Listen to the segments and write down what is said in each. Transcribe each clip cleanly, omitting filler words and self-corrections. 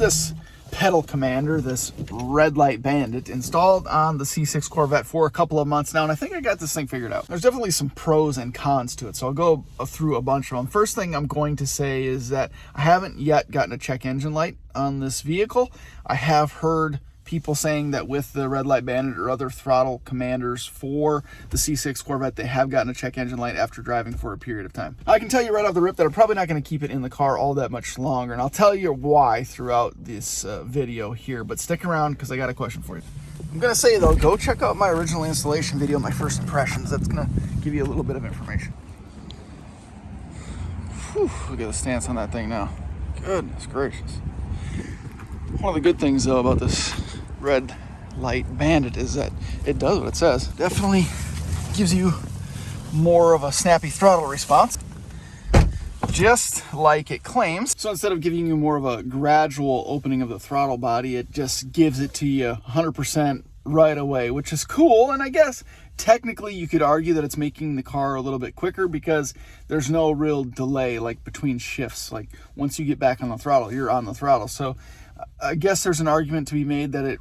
this pedal commander, this Red Light Bandit, installed on the C6 Corvette for a couple of months now, and I think I got this thing figured out. There's definitely some pros and cons to it, so I'll go through a bunch of them. First thing I'm going to say is that I haven't yet gotten a check engine light on this vehicle. I have heard people saying that with the Red Light Bandit or other throttle commanders for the C6 Corvette, they have gotten a check engine light after driving for a period of time. I can tell you right off the rip that I'm probably not going to keep it in the car all that much longer, and I'll tell you why throughout this video here, but stick around because I got a question for you. I'm going to say, though, go check out my original installation video, my first impressions. That's going to give you a little bit of information. Whew, look at the stance on that thing now. Goodness gracious. One of the good things, though, about this Red Light Bandit is that it does what it says. Definitely gives you more of a snappy throttle response, just like it claims. So instead of giving you more of a gradual opening of the throttle body, it just gives it to you 100% right away, which is cool. And I guess technically you could argue that it's making the car a little bit quicker because there's no real delay like between shifts. Like once you get back on the throttle, you're on the throttle. So I guess there's an argument to be made that it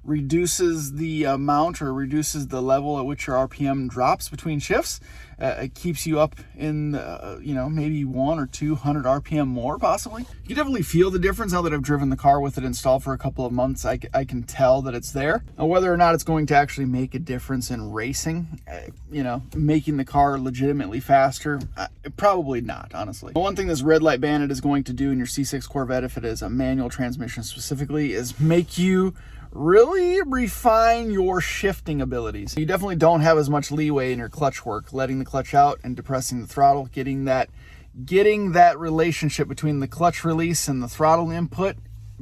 reduces the amount or reduces the level at which your RPM drops between shifts. It keeps you up in, maybe 100 or 200 RPM more, possibly. You can definitely feel the difference now that I've driven the car with it installed for a couple of months. I can tell that it's there. Now, whether or not it's going to actually make a difference in racing, making the car legitimately faster, probably not, honestly. One thing this Red Light Bandit is going to do in your C6 Corvette, if it is a manual transmission specifically, is make you really refine your shifting abilities. You definitely don't have as much leeway in your clutch work. Letting the clutch out and depressing the throttle, getting that relationship between the clutch release and the throttle input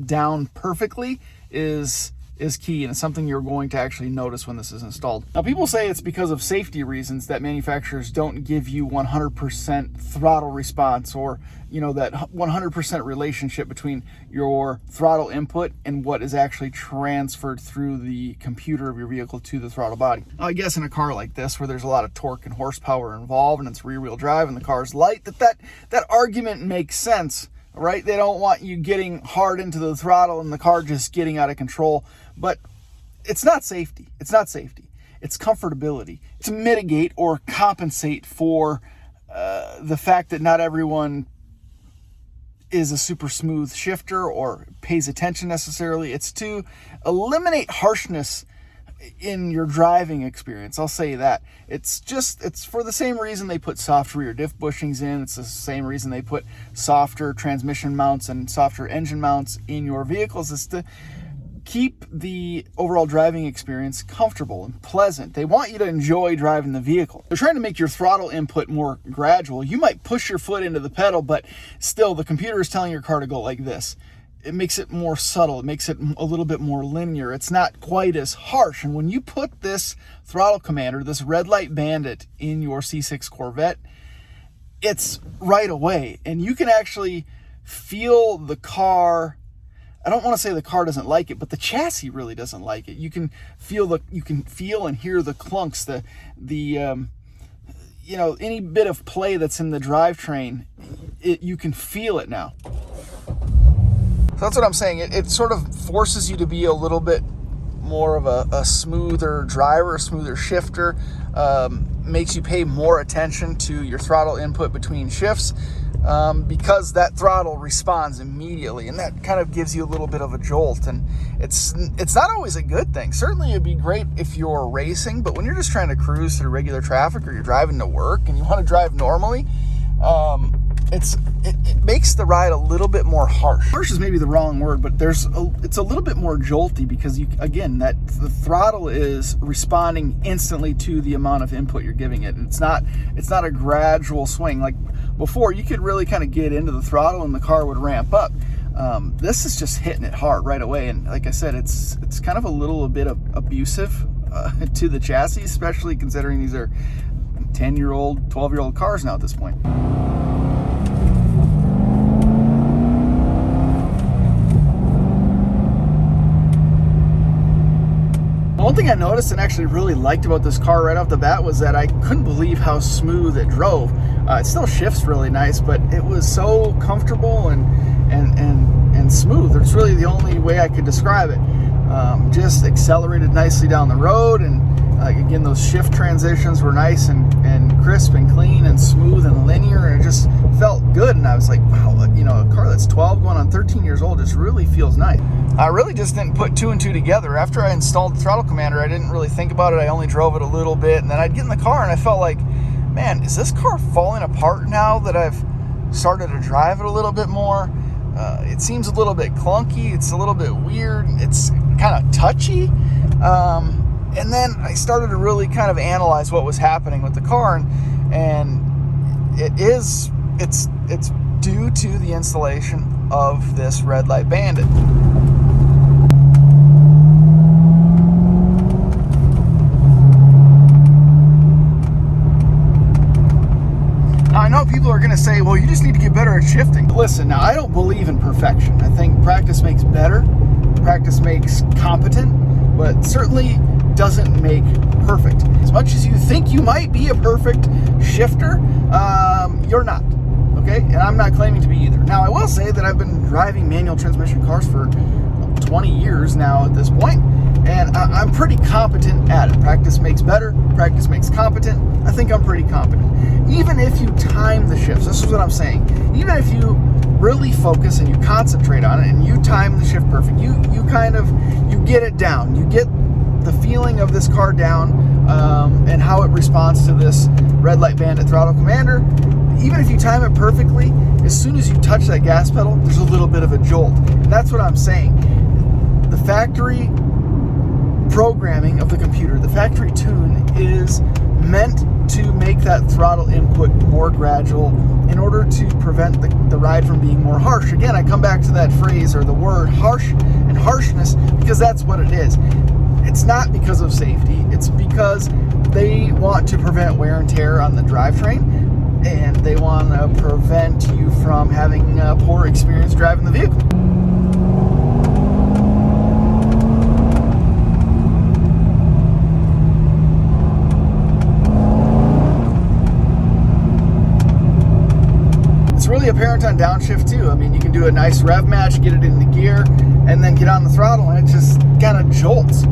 down perfectly is key, and it's something you're going to actually notice when this is installed. Now, people say it's because of safety reasons that manufacturers don't give you 100% throttle response, or that 100% relationship between your throttle input and what is actually transferred through the computer of your vehicle to the throttle body. Now, I guess in a car like this where there's a lot of torque and horsepower involved and it's rear-wheel drive and the car's light, that argument makes sense. Right? They don't want you getting hard into the throttle and the car just getting out of control. But it's not safety. It's not safety. It's comfortability. To mitigate or compensate for the fact that not everyone is a super smooth shifter or pays attention necessarily. It's to eliminate harshness in your driving experience. I'll say that. It's for the same reason they put soft rear diff bushings in. It's the same reason they put softer transmission mounts and softer engine mounts in your vehicles, is to keep the overall driving experience comfortable and pleasant. They want you to enjoy driving the vehicle. They're trying to make your throttle input more gradual. You might push your foot into the pedal, but still the computer is telling your car to go like this. It makes it more subtle. It makes it a little bit more linear. It's not quite as harsh. And when you put this throttle commander, this Red Light Bandit, in your C6 Corvette, it's right away. And you can actually feel the car. I don't want to say the car doesn't like it, but the chassis really doesn't like it. You can feel and hear the clunks, any bit of play that's in the drivetrain. You can feel it now. So that's what I'm saying. It sort of forces you to be a little bit more of a smoother driver, a smoother shifter, makes you pay more attention to your throttle input between shifts, because that throttle responds immediately, and that kind of gives you a little bit of a jolt. And it's not always a good thing. Certainly it'd be great if you're racing, but when you're just trying to cruise through regular traffic, or you're driving to work and you want to drive normally, it makes the ride a little bit more harsh. Harsh is maybe the wrong word, but it's a little bit more jolty because the throttle is responding instantly to the amount of input you're giving it. It's not a gradual swing like before. You could really kind of get into the throttle and the car would ramp up. This is just hitting it hard right away, and like I said, it's kind of a little bit abusive to the chassis, especially considering these are 10-year-old, 12-year-old cars now at this point. One thing I noticed and actually really liked about this car right off the bat was that I couldn't believe how smooth it drove. It still shifts really nice, but it was so comfortable and and smooth. It's really the only way I could describe it. Just accelerated nicely down the road, and again, those shift transitions were nice and crisp and clean and smooth and linear, and it just felt good. And I was like, wow, you know, a car that's 12 going on 13 years old just really feels nice. I really just didn't put two and two together. After I installed the throttle commander, I didn't really think about it. I only drove it a little bit, and then I'd get in the car and I felt like, man, is this car falling apart now that I've started to drive it a little bit more? It seems a little bit clunky. It's a little bit weird. It's kind of touchy. And then I started to really kind of analyze what was happening with the car, and it's due to the installation of this Red Light Bandit. Now, I know people are going to say, well, you just need to get better at shifting. Listen, now, I don't believe in perfection. I think practice makes better, practice makes competent, but certainly doesn't make perfect. As much as you think you might be a perfect shifter, you're not, okay? And I'm not claiming to be either. Now, I will say that I've been driving manual transmission cars for 20 years now at this point, and I'm pretty competent at it. Practice makes better, practice makes competent. I think I'm pretty competent. Even if you time the shifts, this is what I'm saying, even if you really focus and you concentrate on it and you time the shift perfect, you get it down, you get the feeling of this car down, and how it responds to this Red Light Bandit throttle commander. Even if you time it perfectly, as soon as you touch that gas pedal, there's a little bit of a jolt. And that's what I'm saying. The factory programming of the computer, the factory tune, is meant to make that throttle input more gradual in order to prevent the ride from being more harsh. Again, I come back to that phrase or the word harsh and harshness because that's what it is. It's not because of safety. It's because they want to prevent wear and tear on the drivetrain, and they want to prevent you from having a poor experience driving the vehicle. It's really apparent on downshift too. I mean, you can do a nice rev match, get it into gear, and then get on the throttle, and it just kind of jolts.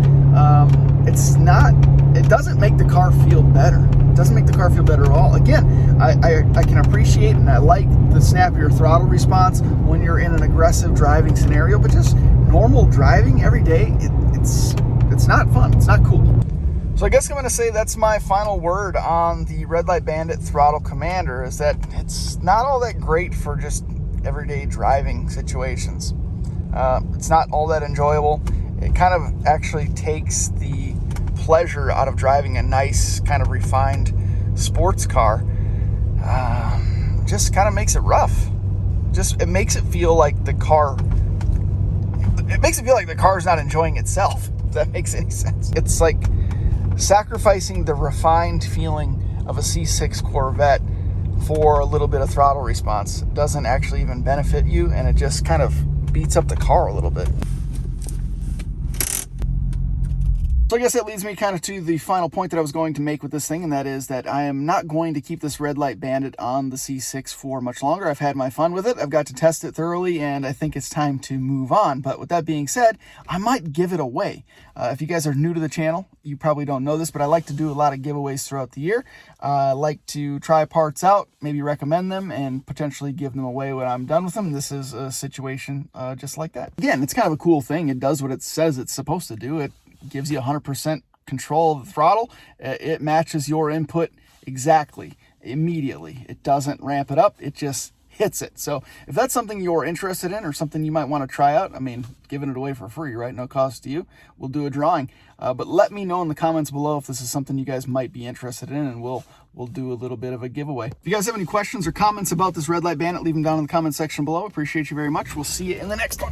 It doesn't make the car feel better. It doesn't make the car feel better at all. Again, I can appreciate and I like the snappier throttle response when you're in an aggressive driving scenario, but just normal driving every day, it's not fun. It's not cool. So I guess I'm going to say that's my final word on the Red Light Bandit throttle commander, is that it's not all that great for just everyday driving situations. It's not all that enjoyable. It kind of actually takes the pleasure out of driving a nice kind of refined sports car. Just kind of makes it rough. It makes it feel like the car is not enjoying itself, if that makes any sense. It's like sacrificing the refined feeling of a C6 Corvette for a little bit of throttle response. It doesn't actually even benefit you, and it just kind of beats up the car a little bit. So I guess that leads me kind of to the final point that I was going to make with this thing, and that is that I am not going to keep this Red Light Bandit on the C6 for much longer. I've had my fun with it. I've got to test it thoroughly, and I think it's time to move on. But with that being said, I might give it away. If you guys are new to the channel, you probably don't know this, but I like to do a lot of giveaways throughout the year. I like to try parts out, maybe recommend them, and potentially give them away when I'm done with them. This is a situation just like that. Again, it's kind of a cool thing. It does what it says it's supposed to do. It gives you 100% control of the throttle. It matches your input exactly, immediately. It doesn't ramp it up, it just hits it. So if that's something you're interested in or something you might want to try out, I mean, giving it away for free, right? No cost to you. We'll do a drawing. But let me know in the comments below if this is something you guys might be interested in, and we'll do a little bit of a giveaway. If you guys have any questions or comments about this Red Light Bandit, leave them down in the comment section below. Appreciate you very much. We'll see you in the next one.